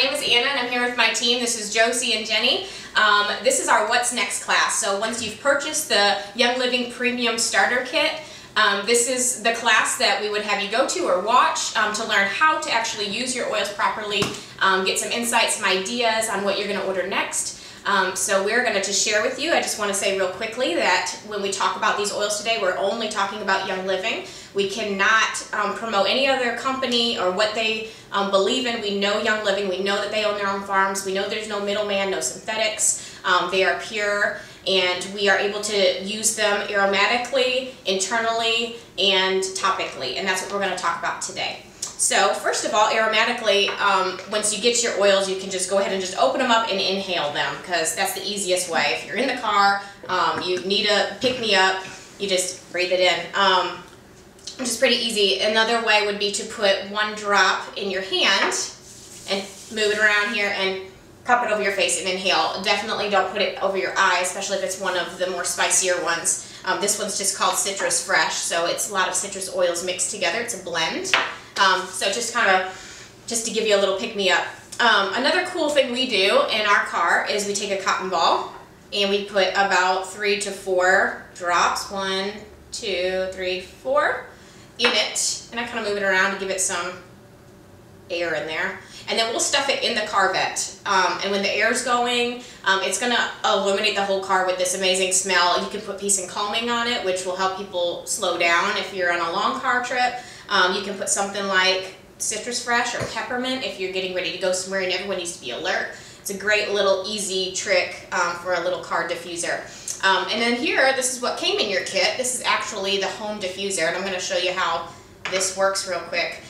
name is Anna and I'm here with my team. This is Josie and Jenny. This is our What's Next class. So once you've purchased the Young Living Premium Starter Kit, this is the class that we would have you go to or watch to learn how to actually use your oils properly, get some insights, some ideas on what you're going to order next. So we're going to just share with you. I just want to say real quickly that when we talk about these oils today, we're only talking about Young Living. We cannot promote any other company or what they believe in. We know Young Living. We know that they own their own farms. We know there's no middleman, no synthetics. They are pure, and we are able to use them aromatically, internally, and topically, and that's what we're going to talk about today. So first of all, aromatically, once you get your oils, you can just go ahead and just open them up and inhale them, because that's the easiest way. If you're in the car, you need a pick-me-up, you just breathe it in, which is pretty easy. Another way would be to put one drop in your hand and move it around here and cup it over your face and inhale. Definitely don't put it over your eye, especially if it's one of the more spicier ones. This one's just called Citrus Fresh, so it's a lot of citrus oils mixed together. It's a blend. So just just to give you a little pick-me-up. Another cool thing we do in our car is we take a cotton ball and we put about 3 to 4 drops, 1, 2, 3, 4, in it. And I kind of move it around to give it some air in there. And then we'll stuff it in the car vent. And when the air's going, it's going to illuminate the whole car with this amazing smell. You can put Peace and Calming on it, which will help people slow down if you're on a long car trip. You can put something like Citrus Fresh or Peppermint if you're getting ready to go somewhere and everyone needs to be alert. It's a great little easy trick for a little car diffuser. And then here, this is what came in your kit. This is actually the home diffuser, and I'm going to show you how this works real quick.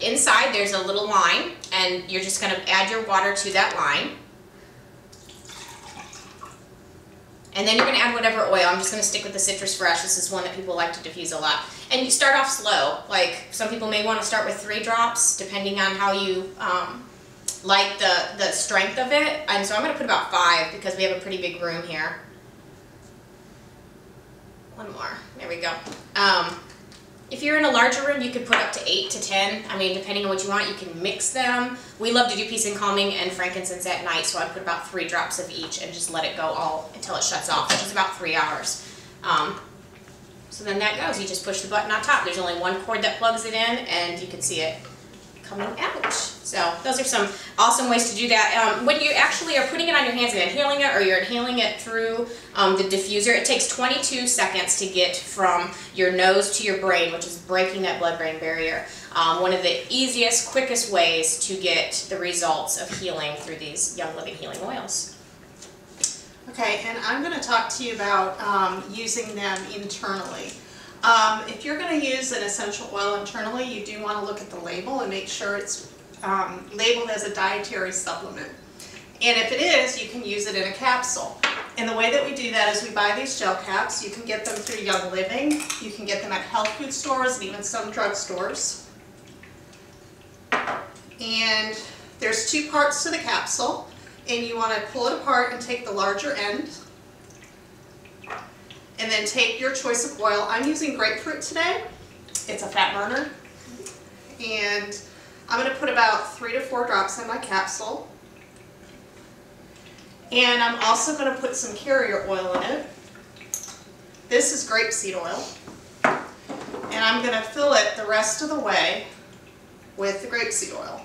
Inside there's a little line, and you're just going to add your water to that line. And then you're going to add whatever oil. I'm just going to stick with the Citrus Fresh. This is one that people like to diffuse a lot. And you start off slow. Like, some people may want to start with 3 drops, depending on how you like the strength of it. And so I'm going to put about 5 because we have a pretty big room here. One more. There we go. If you're in a larger room, you could put up to 8 to 10. I mean, depending on what you want, you can mix them. We love to do Peace and Calming and frankincense at night, so I put about 3 drops of each and just let it go all until it shuts off, which is about 3 hours. So then that goes. You just push the button on top. There's only one cord that plugs it in, and you can see it coming out. So those are some awesome ways to do that. When you actually are putting it on your hands and inhaling it, or you're inhaling it through the diffuser, it takes 22 seconds to get from your nose to your brain, which is breaking that blood-brain barrier. One of the easiest, quickest ways to get the results of healing through these Young Living healing oils. Okay, and I'm going to talk to you about using them internally. If you're going to use an essential oil internally, you do want to look at the label and make sure it's labeled as a dietary supplement. And if it is, you can use it in a capsule. And the way that we do that is we buy these gel caps. You can get them through Young Living. You can get them at health food stores and even some drug stores. And there's 2 parts to the capsule. And you want to pull it apart and take the larger end. And then take your choice of oil. I'm using grapefruit today. It's a fat burner. And I'm going to put about 3 to 4 drops in my capsule. And I'm also going to put some carrier oil in it. This is grapeseed oil. And I'm going to fill it the rest of the way with the grapeseed oil.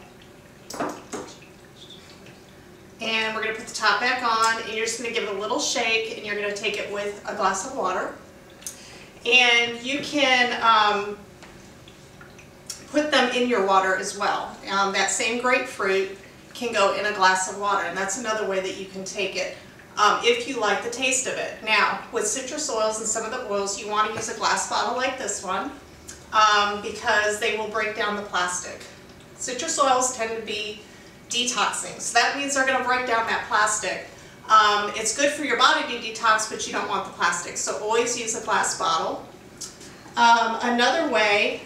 And we're going to put the top back on, and you're just going to give it a little shake, and you're going to take it with a glass of water. And you can put them in your water as well. That same grapefruit can go in a glass of water, and that's another way that you can take it if you like the taste of it. Now, with citrus oils and some of the oils, you want to use a glass bottle like this one because they will break down the plastic. Citrus oils tend to be detoxing, so that means they're going to break down that plastic. It's good for your body to detox, but you don't want the plastic, so always use a glass bottle. Another way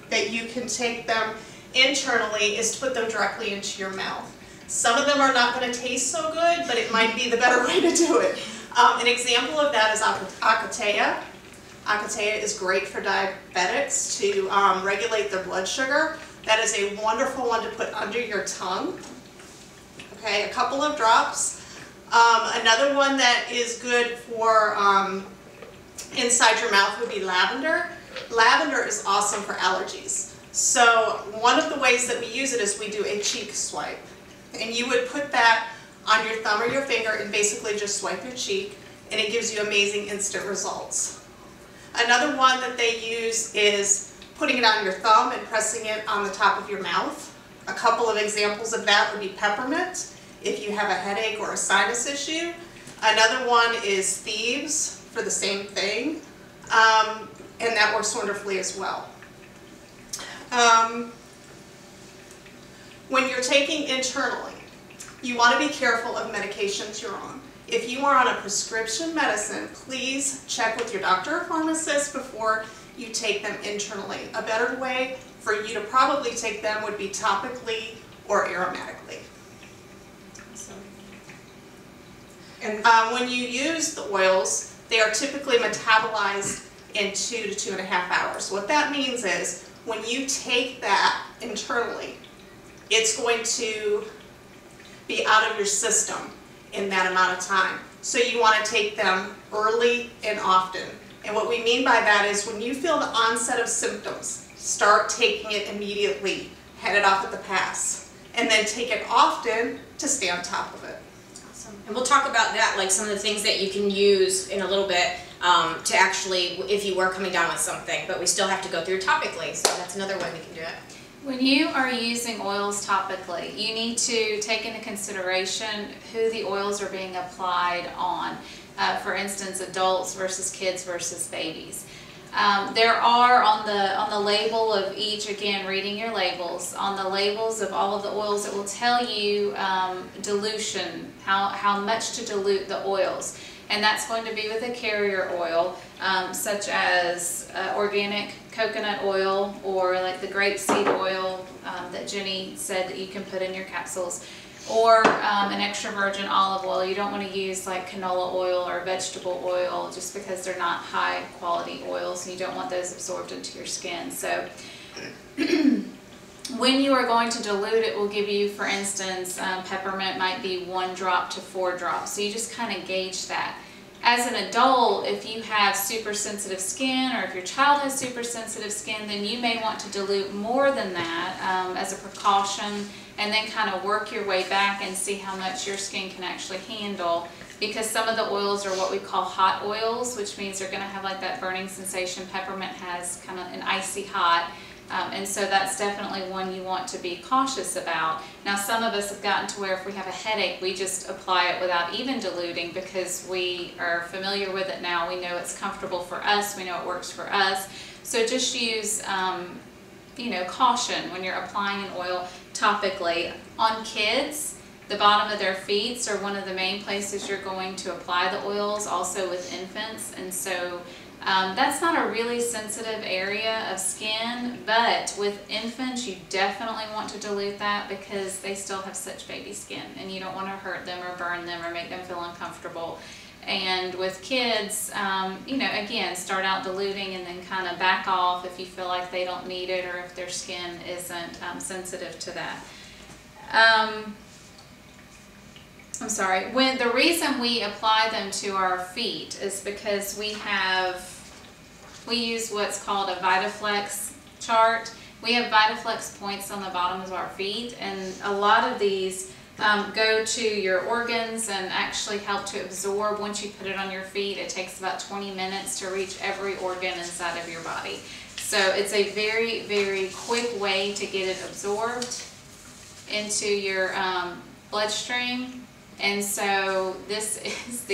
that you can take them internally is to put them directly into your mouth. Some of them are not going to taste so good, but it might be the better way to do it. An example of that is Acatea. Acatea is great for diabetics to regulate their blood sugar. That is a wonderful one to put under your tongue. okay, a couple of drops. Another one that is good for inside your mouth would be lavender. Lavender is awesome for allergies. So one of the ways that we use it is we do a cheek swipe. And you would put that on your thumb or your finger and basically just swipe your cheek, and it gives you amazing instant results. Another one that they use is putting it on your thumb and pressing it on the top of your mouth. A couple of examples of that would be peppermint, if you have a headache or a sinus issue. Another one is thieves for the same thing, and that works wonderfully as well. When you're taking internally, you want to be careful of medications you're on. If you are on a prescription medicine, please check with your doctor or pharmacist before you take them internally. A better way for you to probably take them would be topically or aromatically. And when you use the oils, they are typically metabolized in 2 to 2.5 hours. What that means is when you take that internally, it's going to be out of your system in that amount of time. So you want to take them early and often. And what we mean by that is when you feel the onset of symptoms, start taking it immediately, head it off at the pass, and then take it often to stay on top of it. Awesome. And we'll talk about that, like some of the things that you can use in a little bit to actually, if you were coming down with something, but we still have to go through topically, so that's another way we can do it. When you are using oils topically, you need to take into consideration who the oils are being applied on. For instance, adults versus kids versus babies. There are on the label of each, again, reading your labels, on the labels of all of the oils, it will tell you dilution, how much to dilute the oils. And that's going to be with a carrier oil, such as organic coconut oil, or like the grapeseed oil that Jenny said that you can put in your capsules, or an extra virgin olive oil. You don't want to use like canola oil or vegetable oil just because they're not high quality oils, and you don't want those absorbed into your skin. So when you are going to dilute, it will give you, for instance, peppermint might be 1 drop to 4 drops. So you just kind of gauge that. As an adult, if you have super sensitive skin, or if your child has super sensitive skin, then you may want to dilute more than that as a precaution, and then kind of work your way back and see how much your skin can actually handle. Because some of the oils are what we call hot oils, which means they're going to have like that burning sensation. Peppermint has kind of an icy hot. And so that's definitely one you want to be cautious about. Now, some of us have gotten to where if we have a headache, we just apply it without even diluting because we are familiar with it now. We know it's comfortable for us. We know it works for us. So just use, you know, caution when you're applying an oil topically. On kids, the bottom of their feet are one of the main places you're going to apply the oils, also with infants. And so that's not a really sensitive area of skin, but with infants you definitely want to dilute that because they still have such baby skin and you don't want to hurt them or burn them or make them feel uncomfortable. And with kids, you know, again, start out diluting and then kind of back off if you feel like they don't need it or if their skin isn't sensitive to that. I'm sorry, the reason we apply them to our feet is because we use what's called a VitaFlex chart. We have VitaFlex points on the bottoms of our feet, and a lot of these go to your organs and actually help to absorb. Once you put it on your feet, it takes about 20 minutes to reach every organ inside of your body. So it's a very, very quick way to get it absorbed into your bloodstream. And so this is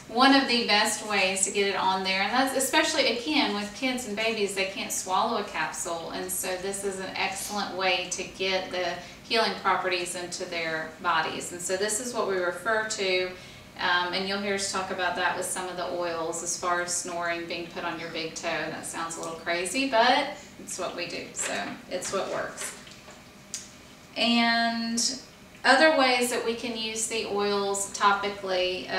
one of the best ways to get it on there. And that's especially, again, with kids and babies, they can't swallow a capsule. And so this is an excellent way to get the healing properties into their bodies. And so this is what we refer to, and you'll hear us talk about that with some of the oils as far as snoring being put on your big toe. That sounds a little crazy, but it's what we do. So it's what works. And other ways that we can use the oils topically,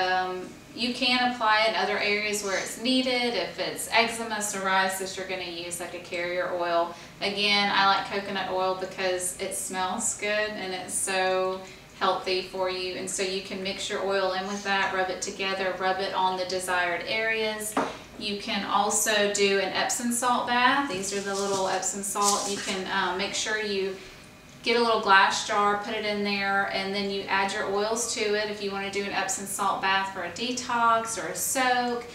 you can apply it in other areas where it's needed. If it's eczema, psoriasis, you're going to use like a carrier oil. Again, I like coconut oil because it smells good and it's so healthy for you. And so you can mix your oil in with that, rub it together, rub it on the desired areas. You can also do an Epsom salt bath. These are the little Epsom salt. You can make sure you get a little glass jar, put it in there, and then you add your oils to it if you want to do an Epsom salt bath for a detox or a soak.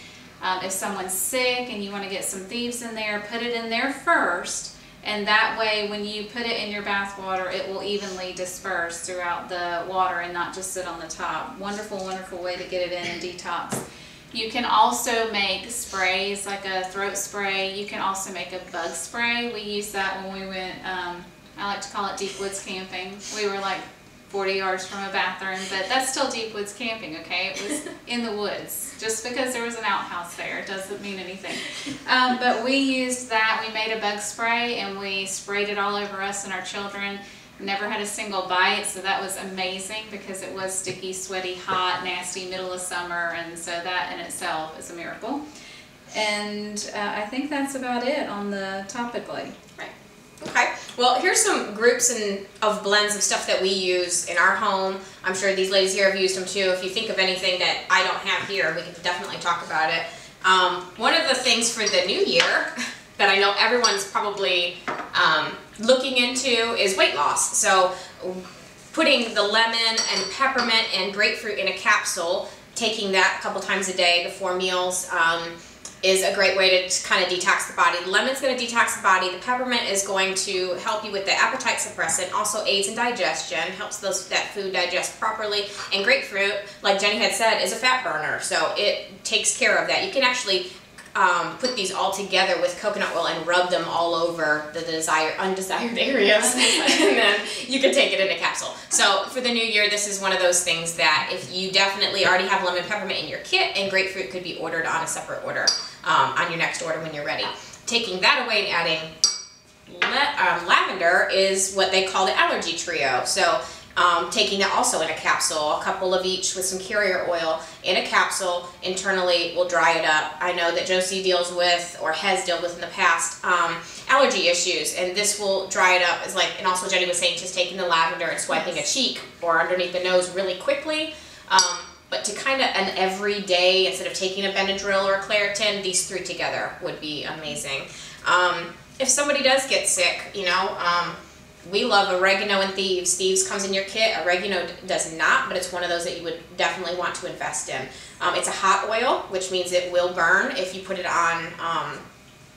If someone's sick and you want to get some thieves in there, put it in there first, and that way when you put it in your bath water, it will evenly disperse throughout the water and not just sit on the top. Wonderful, wonderful way to get it in and detox. You can also make sprays, like a throat spray. You can also make a bug spray. We used that when we went, I like to call it deep woods camping. We were like 40 yards from a bathroom, but that's still deep woods camping, okay? It was in the woods. Just because there was an outhouse there doesn't mean anything. But we used that. We made a bug spray and we sprayed it all over us and our children. Never had a single bite, so that was amazing because it was sticky, sweaty, hot, nasty, middle of summer, and so that in itself is a miracle. And I think that's about it on the topically. Right. Okay, well here's some groups of blends of stuff that we use in our home. I'm sure these ladies here have used them too. If you think of anything that I don't have here, we can definitely talk about it. One of the things for the new year that I know everyone's probably looking into is weight loss. So putting the lemon and peppermint and grapefruit in a capsule, taking that a couple times a day before meals, is a great way to kind of detox the body. The lemon's going to detox the body. The peppermint is going to help you with the appetite suppressant, also aids in digestion, helps that food digest properly. And grapefruit, like Jenny had said, is a fat burner, so it takes care of that. You can actually put these all together with coconut oil and rub them all over the undesired areas, and then you can take it in a capsule. So for the new year, this is one of those things that if you definitely already have lemon peppermint in your kit, and grapefruit could be ordered on a separate order on your next order when you're ready. Taking that away and adding lavender is what they call the allergy trio. So taking that also in a capsule, a couple of each with some carrier oil in a capsule internally will dry it up. I know that Josie deals with, or has dealt with in the past, allergy issues, and this will dry it up. As like, and also Jenny was saying, just taking the lavender and swiping a cheek or underneath the nose really quickly. But to kind of an everyday, instead of taking a Benadryl or a Claritin, these three together would be amazing. If somebody does get sick, you know, we love oregano and thieves. Thieves comes in your kit. Oregano does not, but it's one of those that you would definitely want to invest in. It's a hot oil, which means it will burn if you put it on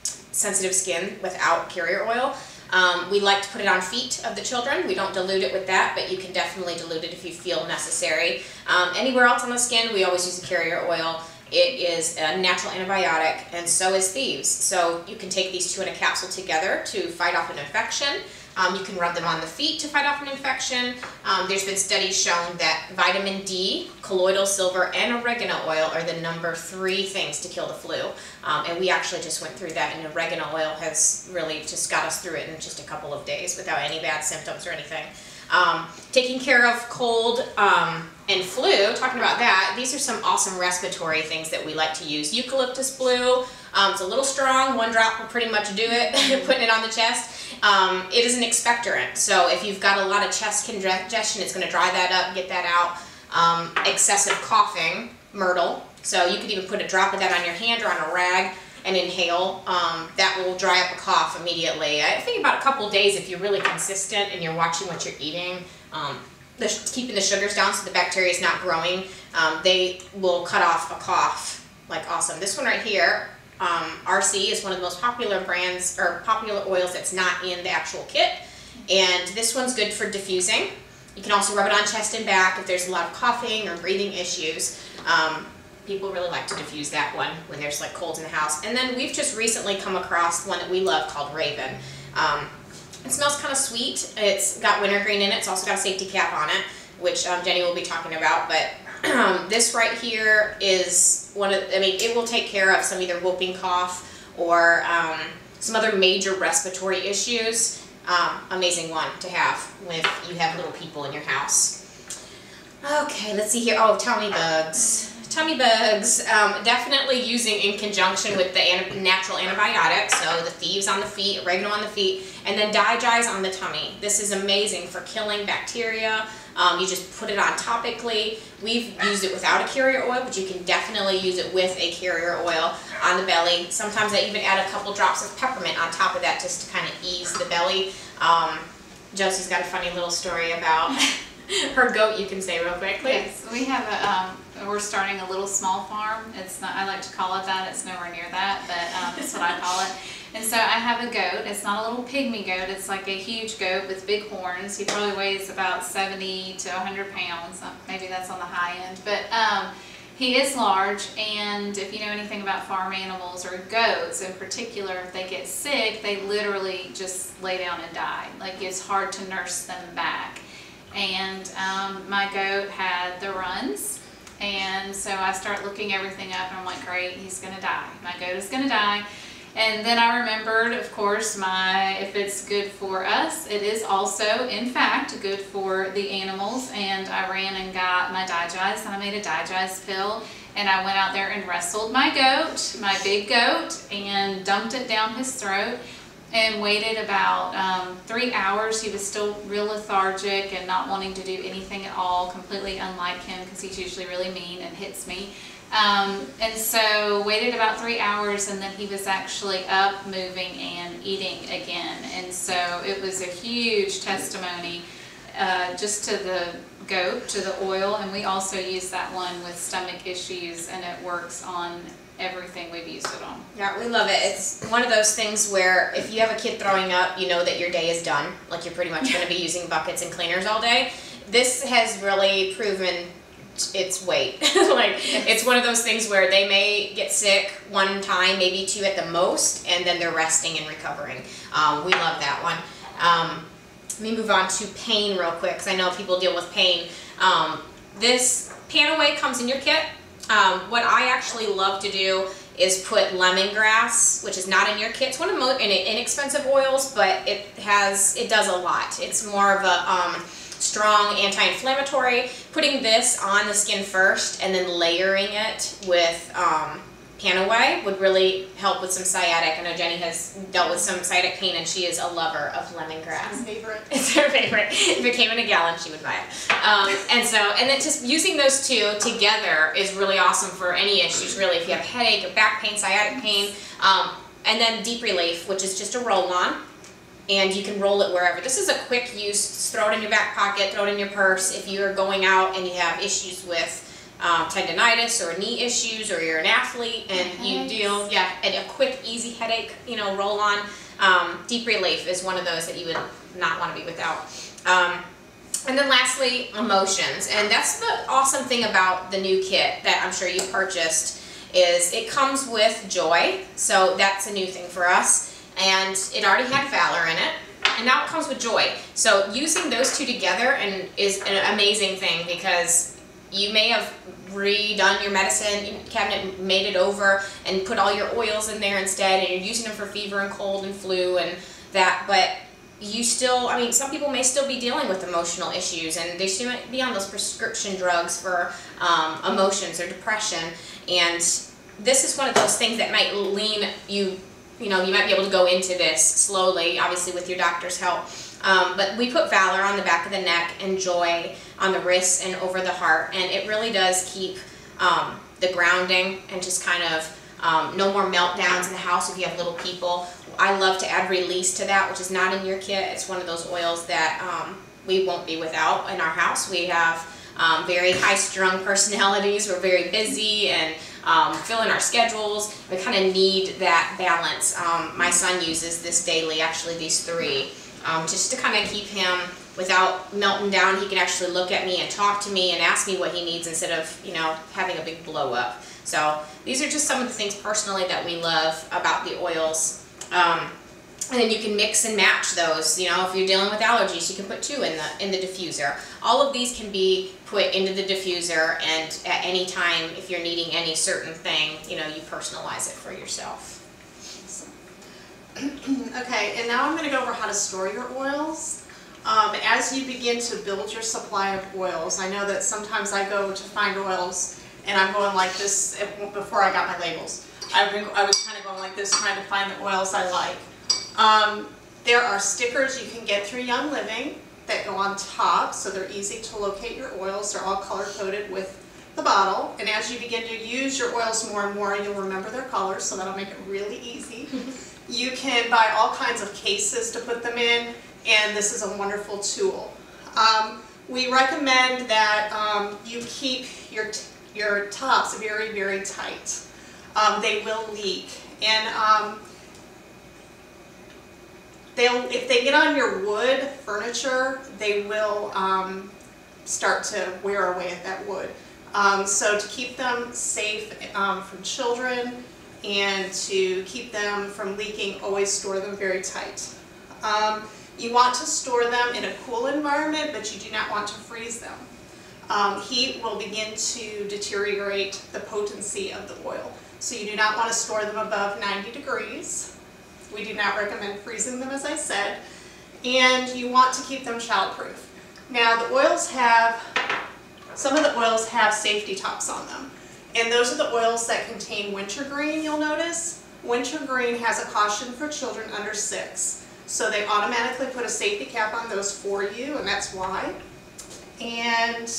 sensitive skin without carrier oil. We like to put it on feet of the children. We don't dilute it with that, but you can definitely dilute it if you feel necessary. Anywhere else on the skin, we always use a carrier oil. It is a natural antibiotic, and so is thieves. So you can take these two in a capsule together to fight off an infection. You can rub them on the feet to fight off an infection. There's been studies shown that vitamin D, colloidal silver, and oregano oil are the #3 things to kill the flu. And we actually just went through that, and oregano oil has really just got us through it in just a couple of days without any bad symptoms or anything. Taking care of cold and flu, talking about that, these are some awesome respiratory things that we like to use. Eucalyptus blue, it's a little strong, 1 drop will pretty much do it, putting it on the chest. It is an expectorant, so if you've got a lot of chest congestion, it's going to dry that up, get that out. Excessive coughing, myrtle, so you could even put a drop of that on your hand or on a rag and inhale. That will dry up a cough immediately. I think about a couple days if you're really consistent and you're watching what you're eating, keeping the sugars down so the bacteria is not growing, they will cut off a cough like awesome. This one right here, RC, is one of the most popular brands or popular oils that's not in the actual kit, and this one's good for diffusing. You can also rub it on chest and back if there's a lot of coughing or breathing issues. People really like to diffuse that one when there's like colds in the house. And then we've just recently come across one that we love called Raven. It smells kind of sweet. It's got wintergreen in it. It's also got a safety cap on it, which Jenny will be talking about. But this right here is one of, I mean, it will take care of some either whooping cough or some other major respiratory issues. Amazing one to have if you have little people in your house. Okay, let's see here. Oh, Towny bugs. tummy bugs, definitely using in conjunction with the natural antibiotics, so the thieves on the feet, oregano on the feet, and then Digize on the tummy. This is amazing for killing bacteria. You just put it on topically. We've used it without a carrier oil, but you can definitely use it with a carrier oil on the belly. Sometimes I even add a couple drops of peppermint on top of that just to kind of ease the belly. Josie's got a funny little story about her goat, you can say real quickly. Yes, we have we're starting a little small farm. It's not, I like to call it that, it's nowhere near that, but that's what I call it. And so I have a goat. It's not a little pygmy goat, it's like a huge goat with big horns. He probably weighs about 70 to 100 pounds. Maybe that's on the high end, but he is large, and if you know anything about farm animals or goats in particular, if they get sick, they literally just lay down and die. Like, it's hard to nurse them back. And my goat had the runs, and so I start looking everything up, and I'm like, great, he's gonna die. My goat is gonna die. And then I remembered, of course, if it's good for us, it is also, in fact, good for the animals. And I ran and got my Digize, and I made a Digize pill. And I went out there and wrestled my goat, my big goat, and dumped it down his throat. And waited about 3 hours. He was still real lethargic and not wanting to do anything at all, completely unlike him because he's usually really mean and hits me. And so waited about 3 hours, and then he was actually up, moving, and eating again. And so it was a huge testimony just to the goat, to the oil, and we also use that one with stomach issues, and it works on everything we've used it on. Yeah, we love it. It's one of those things where if you have a kid throwing up, you know that your day is done. Like, you're pretty much going to be using buckets and cleaners all day. This has really proven its weight. Like, it's one of those things where they may get sick one time, maybe two at the most, and then they're resting and recovering. We love that one. Let me move on to pain real quick, because I know people deal with pain. This Panaway comes in your kit. What I actually love to do is put lemongrass, which is not in your kit. It's one of the most inexpensive oils, but it does a lot. It's more of a strong anti-inflammatory. Putting this on the skin first and then layering it with Panaway would really help with some sciatic. I know Jenny has dealt with some sciatic pain, and she is a lover of lemongrass. It's my favorite. It's her favorite. If it came in a gallon, she would buy it. And then just using those two together is really awesome for any issues, really. If you have headache, or back pain, sciatic pain, and then Deep Relief, which is just a roll-on, and you can roll it wherever. This is a quick use. Just throw it in your back pocket, throw it in your purse. If you're going out and you have issues with tendinitis or knee issues, or you're an athlete and you deal, and a quick, easy headache, roll on. Deep Relief is one of those that you would not want to be without. And then lastly, emotions. And that's the awesome thing about the new kit that I'm sure you purchased, is it comes with Joy. So that's a new thing for us. And it already had Valor in it. And now it comes with Joy. So using those two together is an amazing thing, because you may have redone your medicine cabinet, made it over, and put all your oils in there instead, and you're using them for fever and cold and flu and that, but you still, some people may still be dealing with emotional issues, and they still might be on those prescription drugs for emotions or depression, and this is one of those things that might lean you, you might be able to go into this slowly, obviously with your doctor's help. But we put Valor on the back of the neck and Joy on the wrists and over the heart, and it really does keep the grounding and just kind of no more meltdowns in the house if you have little people. I love to add Release to that, which is not in your kit. It's one of those oils that we won't be without in our house. We have very high-strung personalities. We're very busy and fill in our schedules. We kind of need that balance. My son uses this daily, actually these three, just to kind of keep him without melting down. He can actually look at me and talk to me and ask me what he needs instead of, having a big blow up. So these are just some of the things personally that we love about the oils. And then you can mix and match those. If you're dealing with allergies, you can put two in the diffuser. All of these can be put into the diffuser, and at any time, if you're needing any certain thing, you personalize it for yourself. Okay, and now I'm going to go over how to store your oils. As you begin to build your supply of oils, I know that sometimes I go to find oils and I'm going like this before I got my labels. I was kind of going like this, trying to find the oils I like. There are stickers you can get through Young Living that go on top, so they're easy to locate your oils. They're all color-coded with the bottle, and as you begin to use your oils more and more, you'll remember their colors, so that'll make it really easy. You can buy all kinds of cases to put them in, and this is a wonderful tool. We recommend that you keep your tops very, very tight. They will leak, and if they get on your wood furniture, they will start to wear away at that wood. So to keep them safe from children and to keep them from leaking, always store them very tight. You want to store them in a cool environment, but you do not want to freeze them. Heat will begin to deteriorate the potency of the oil. So you do not want to store them above 90 degrees. We do not recommend freezing them, as I said. And you want to keep them childproof. Now the oils have, some of the oils have safety tops on them. And those are the oils that contain wintergreen, you'll notice. Wintergreen has a caution for children under 6. So they automatically put a safety cap on those for you, and that's why. And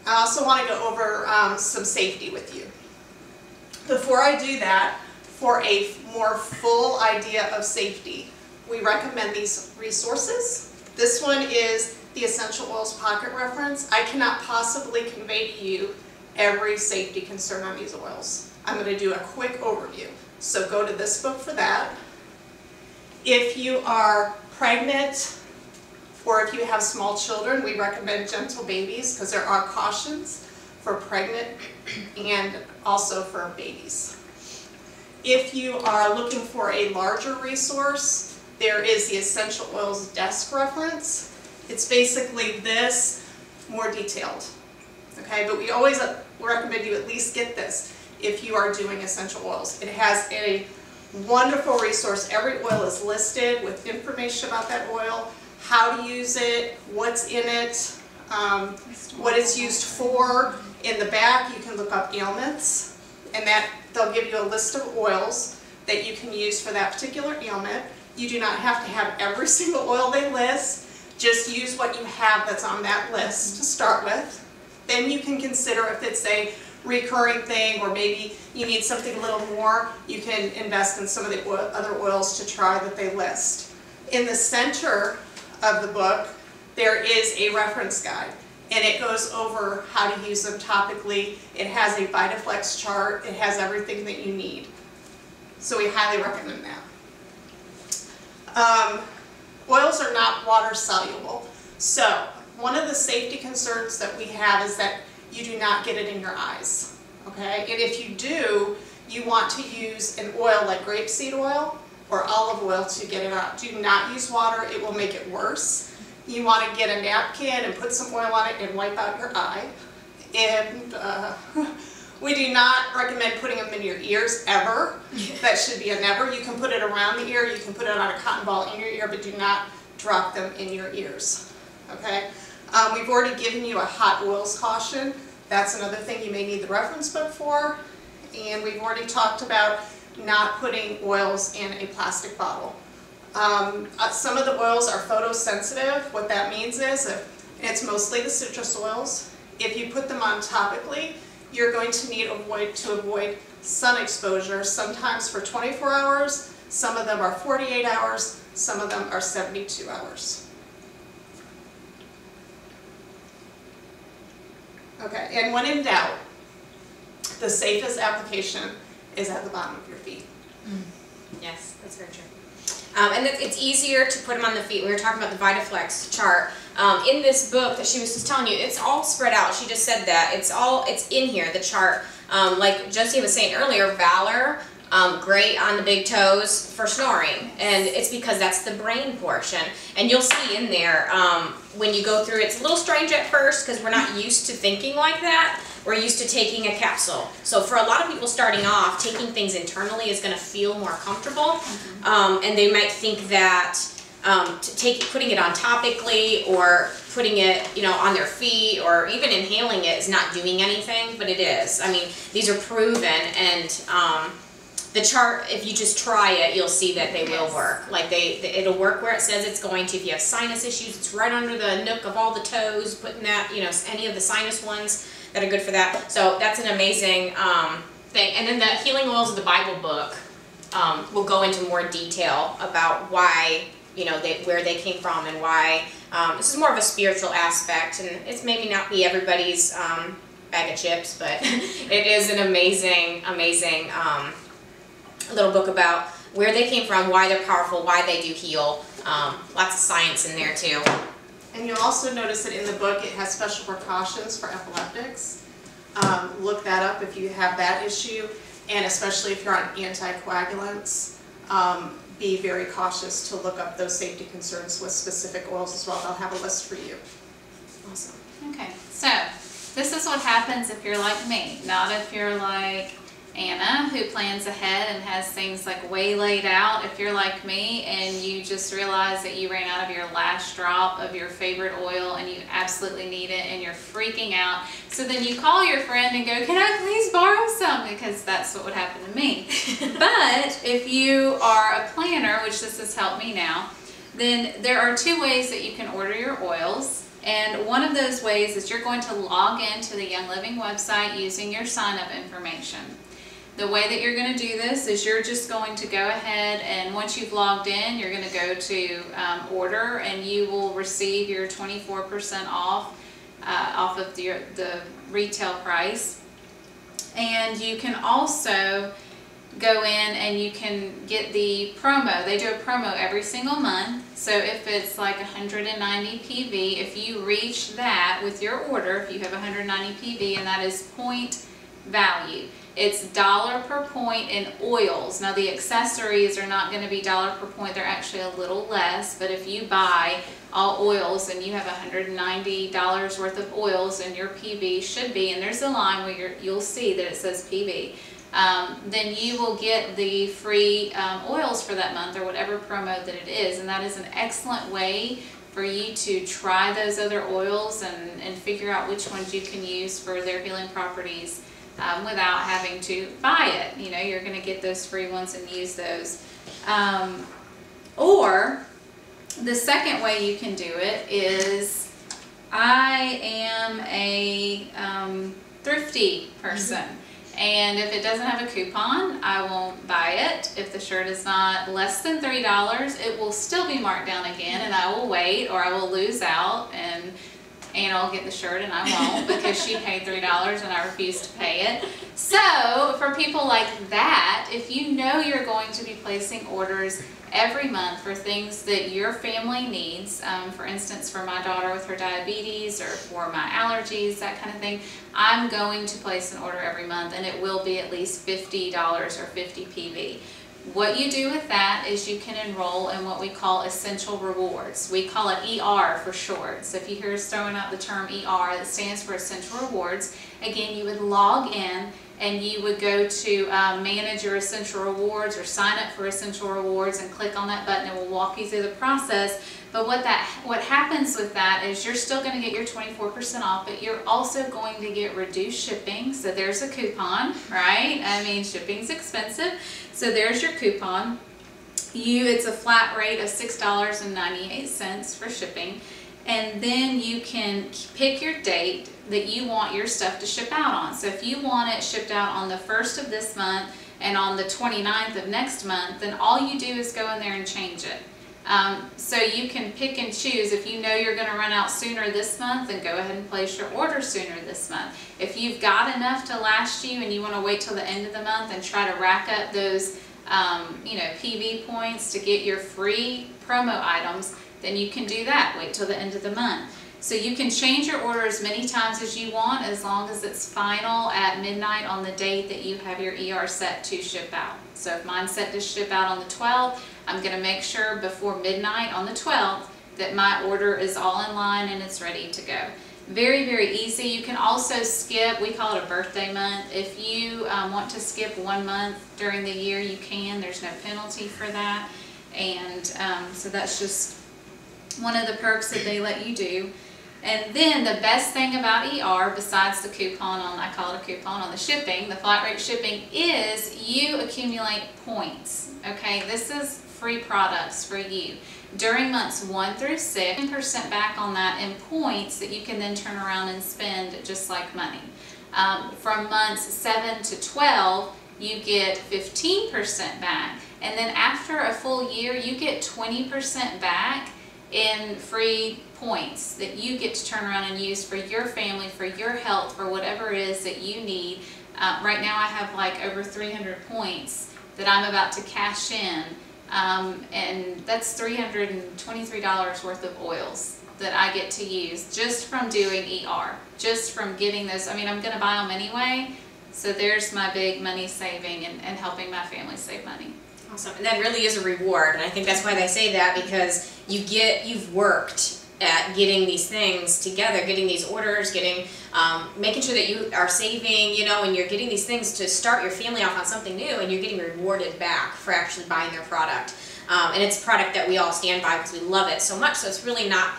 I also want to go over some safety with you. Before I do that, for a more full idea of safety, we recommend these resources. This one is the Essential Oils Pocket Reference. I cannot possibly convey to you every safety concern on these oils. I'm going to do a quick overview. So go to this book for that. If you are pregnant or if you have small children, we recommend Gentle Babies because there are cautions for pregnant and also for babies. If you are looking for a larger resource, there is the Essential Oils Desk Reference. It's basically this, more detailed. Okay, but we always recommend you at least get this if you are doing essential oils. It has a wonderful resource. Every oil is listed with information about that oil, how to use it, what's in it, what it's used for. In the back, you can look up ailments, and they'll give you a list of oils that you can use for that particular ailment. You do not have to have every single oil they list. Just use what you have that's on that list to start with. Then you can consider if it's a recurring thing or maybe you need something a little more, you can invest in some of the other oils to try that they list. In the center of the book, there is a reference guide, and it goes over how to use them topically. It has a Vitaflex chart. It has everything that you need. So we highly recommend that. Oils are not water soluble. So one of the safety concerns that we have is that you do not get it in your eyes. Okay? And if you do, you want to use an oil like grapeseed oil or olive oil to get it out. Do not use water. It will make it worse. You want to get a napkin and put some oil on it and wipe out your eye. And we do not recommend putting them in your ears ever. That should be a never. You can put it around the ear. You can put it on a cotton ball in your ear, but do not drop them in your ears. Okay? We've already given you a hot oils caution. That's another thing you may need the reference book for. And we've already talked about not putting oils in a plastic bottle. Some of the oils are photosensitive. What that means is, it's mostly the citrus oils. If you put them on topically, you're going to need to avoid sun exposure, sometimes for 24 hours. Some of them are 48 hours. Some of them are 72 hours. Okay, and when in doubt, the safest application is at the bottom of your feet. Yes, that's very true. And it's easier to put them on the feet. We were talking about the Vitaflex chart. In this book that she was just telling you, it's all spread out. She just said that. It's in here, the chart. Like Josie was saying earlier, Valor, great on the big toes for snoring. And it's because that's the brain portion. And you'll see in there, when you go through, it's a little strange at first because we're not used to thinking like that. We're used to taking a capsule. So for a lot of people starting off, taking things internally is going to feel more comfortable. And they might think that putting it on topically or putting it, you know, on their feet or even inhaling it is not doing anything, but it is. I mean, these are proven, and the chart, if you just try it, you'll see that they will work. Like it'll work where it says it's going to. If you have sinus issues, it's right under the nook of all the toes, putting that, you know, any of the sinus ones that are good for that. So that's an amazing thing. And then the Healing Oils of the Bible book will go into more detail about why, you know, where they came from and why. This is more of a spiritual aspect, and it's maybe not be everybody's bag of chips, but it is an amazing, amazing little book about where they came from, why they're powerful, why they do heal. Lots of science in there too. And you'll also notice that in the book it has special precautions for epileptics. Look that up if you have that issue, and especially if you're on anticoagulants. Be very cautious to look up those safety concerns with specific oils as well. They'll have a list for you. Awesome. Okay, so this is what happens if you're like me, not if you're like Anna, who plans ahead and has things like way laid out. If you're like me and you just realize that you ran out of your last drop of your favorite oil and you absolutely need it and you're freaking out, so then you call your friend and go, can I please borrow some? Because that's what would happen to me. But if you are a planner, which this has helped me now, then there are two ways that you can order your oils. And one of those ways is you're going to log into the Young Living website using your sign-up information. The way that you're going to do this is you're just going to go ahead, and once you've logged in, you're going to go to order, and you will receive your 24% off of the retail price. And you can also go in and you can get the promo. They do a promo every single month. So if it's like 190 PV, if you reach that with your order, if you have 190 PV, and that is point value, it's $1 per point in oils. Now the accessories are not going to be $1 per point, they're actually a little less, but if you buy all oils and you have $190 worth of oils, and your PV should be, and there's a line where you'll see that it says PV, then you will get the free oils for that month, or whatever promo that it is. And that is an excellent way for you to try those other oils and figure out which ones you can use for their healing properties without having to buy it. You know, you're going to get those free ones and use those. Or the second way you can do it is, I am a thrifty person. And if it doesn't have a coupon, I won't buy it. If the shirt is not less than $3, it will still be marked down again, and I will wait, or I will lose out, and Anna will get the shirt and I won't, because she paid $3 and I refuse to pay it. So for people like that, if you know you're going to be placing orders every month for things that your family needs, for instance, for my daughter with her diabetes, or for my allergies, that kind of thing, I'm going to place an order every month, and it will be at least $50 or 50 PV. What you do with that is you can enroll in what we call Essential Rewards. We call it ER for short. So if you hear us throwing out the term ER, that stands for Essential Rewards. Again, you would log in and you would go to manage your Essential Rewards or sign up for Essential Rewards and click on that button. It will walk you through the process. But what happens with that is you're still going to get your 24% off, but you're also going to get reduced shipping. So there's a coupon, right? I mean, shipping's expensive. So there's your coupon. It's a flat rate of $6.98 for shipping. And then you can pick your date that you want your stuff to ship out on. So if you want it shipped out on the 1st of this month and on the 29th of next month, then all you do is go in there and change it. So you can pick and choose. If you know you're going to run out sooner this month, then go ahead and place your order sooner this month. If you've got enough to last you and you want to wait till the end of the month and try to rack up those PV points to get your free promo items, then you can do that. Wait till the end of the month. So you can change your order as many times as you want, as long as it's final at midnight on the date that you have your ER set to ship out. So if mine's set to ship out on the 12th, I'm going to make sure before midnight on the 12th that my order is all in line and it's ready to go. Very, very easy. You can also skip, we call it a birthday month. If you want to skip 1 month during the year, you can. There's no penalty for that. And so that's just one of the perks that they let you do. And then the best thing about ER, besides the coupon on, I call it a coupon on the shipping, the flat rate shipping, is you accumulate points. Okay, this is free products for you. During months 1 through 6, 10% back on that in points that you can then turn around and spend just like money. From months 7 to 12, you get 15% back. And then after a full year, you get 20% back in free points that you get to turn around and use for your family, for your health, for whatever it is that you need. Right now I have like over 300 points that I'm about to cash in, and that's $323 worth of oils that I get to use just from doing ER, just from getting those. I mean, I'm going to buy them anyway, so there's my big money saving and helping my family save money. Awesome, and that really is a reward, and I think that's why they say that, because you've worked at getting these things together, getting these orders, making sure that you are saving, you know, and you're getting these things to start your family off on something new, and you're getting rewarded back for actually buying their product. And it's a product that we all stand by because we love it so much, so it's really not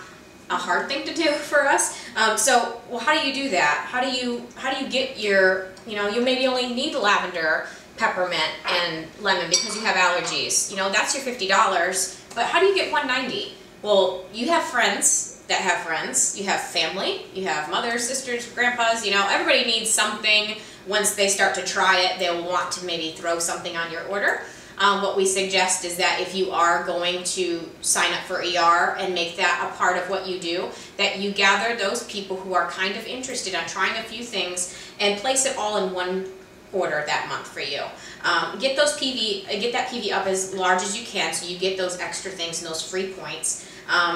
a hard thing to do for us. So, well, how do you do that? How do you get your, you know, you maybe only need lavender, peppermint, and lemon because you have allergies. You know, that's your $50, but how do you get $190? Well, you have friends that have friends, you have family, you have mothers, sisters, grandpas, you know, everybody needs something. Once they start to try it, they'll want to maybe throw something on your order. What we suggest is that if you are going to sign up for ER and make that a part of what you do, that you gather those people who are kind of interested on trying a few things and place it all in one order that month for you. Get that PV up as large as you can so you get those extra things and those free points.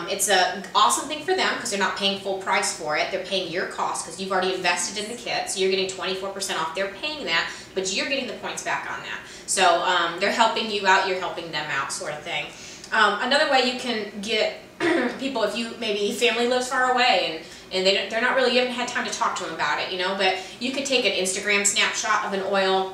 It's an awesome thing for them because they're not paying full price for it. They're paying your cost because you've already invested in the kit, so you're getting 24% off. They're paying that, but you're getting the points back on that. So they're helping you out, you're helping them out, sort of thing. Another way you can get people, if you maybe family lives far away and they're not really, you haven't had time to talk to them about it, you know, but you could take an Instagram snapshot of an oil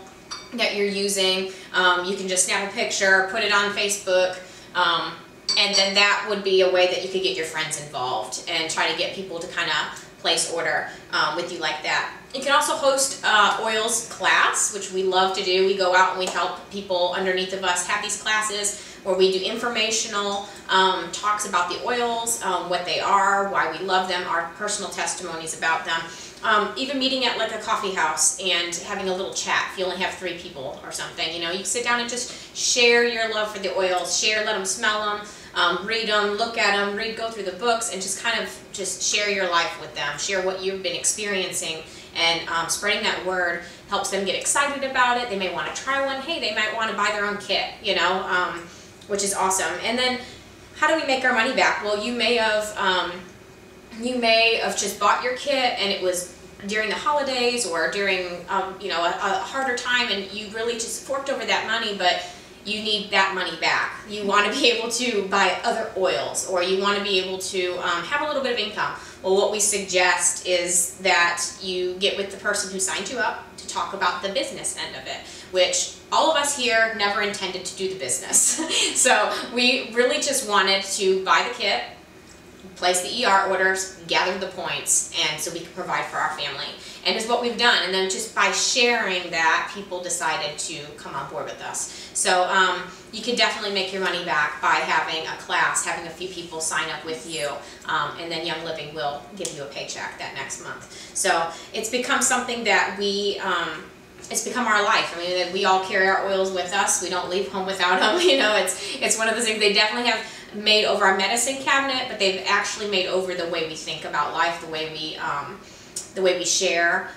that you're using. You can just snap a picture, put it on Facebook, and then that would be a way that you could get your friends involved and try to get people to kind of place order with you like that. You can also host oils class, which we love to do. We go out and we help people underneath of us have these classes where we do informational talks about the oils, what they are, why we love them, our personal testimonies about them. Even meeting at like a coffee house and having a little chat if you only have 3 people or something. You know, you can sit down and just share your love for the oils, let them smell them, read them, look at them, go through the books, and just kind of just share your life with them, share what you've been experiencing, and spreading that word helps them get excited about it. They may want to try one. Hey, they might want to buy their own kit, you know, which is awesome. And then how do we make our money back? Well, you may have just bought your kit and it was during the holidays or during you know, a harder time, and you really just forked over that money, but you need that money back. You want to be able to buy other oils, or you want to be able to have a little bit of income. Well, what we suggest is that you get with the person who signed you up to talk about the business end of it, which all of us here never intended to do the business. So we really just wanted to buy the kit, place the ER orders, gather the points, and so we could provide for our family. And it's what we've done. And then just by sharing that, people decided to come on board with us. So you can definitely make your money back by having a class, having a few people sign up with you, and then Young Living will give you a paycheck that next month. So it's become something that it's become our life. I mean, we all carry our oils with us. We don't leave home without them. You know, it's one of those things. They definitely have made over our medicine cabinet, but they've actually made over the way we think about life, the way we share.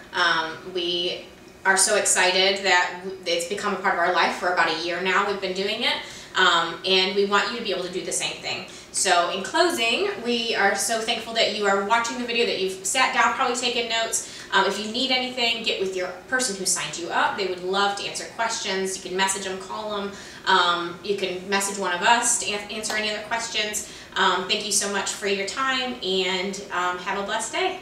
We are so excited that it's become a part of our life for about a year now. We've been doing it, and we want you to be able to do the same thing. So in closing, we are so thankful that you are watching the video, that you've sat down, probably taken notes. If you need anything, get with your person who signed you up. They would love to answer questions. You can message them, call them. You can message one of us to answer any other questions. Thank you so much for your time, and have a blessed day.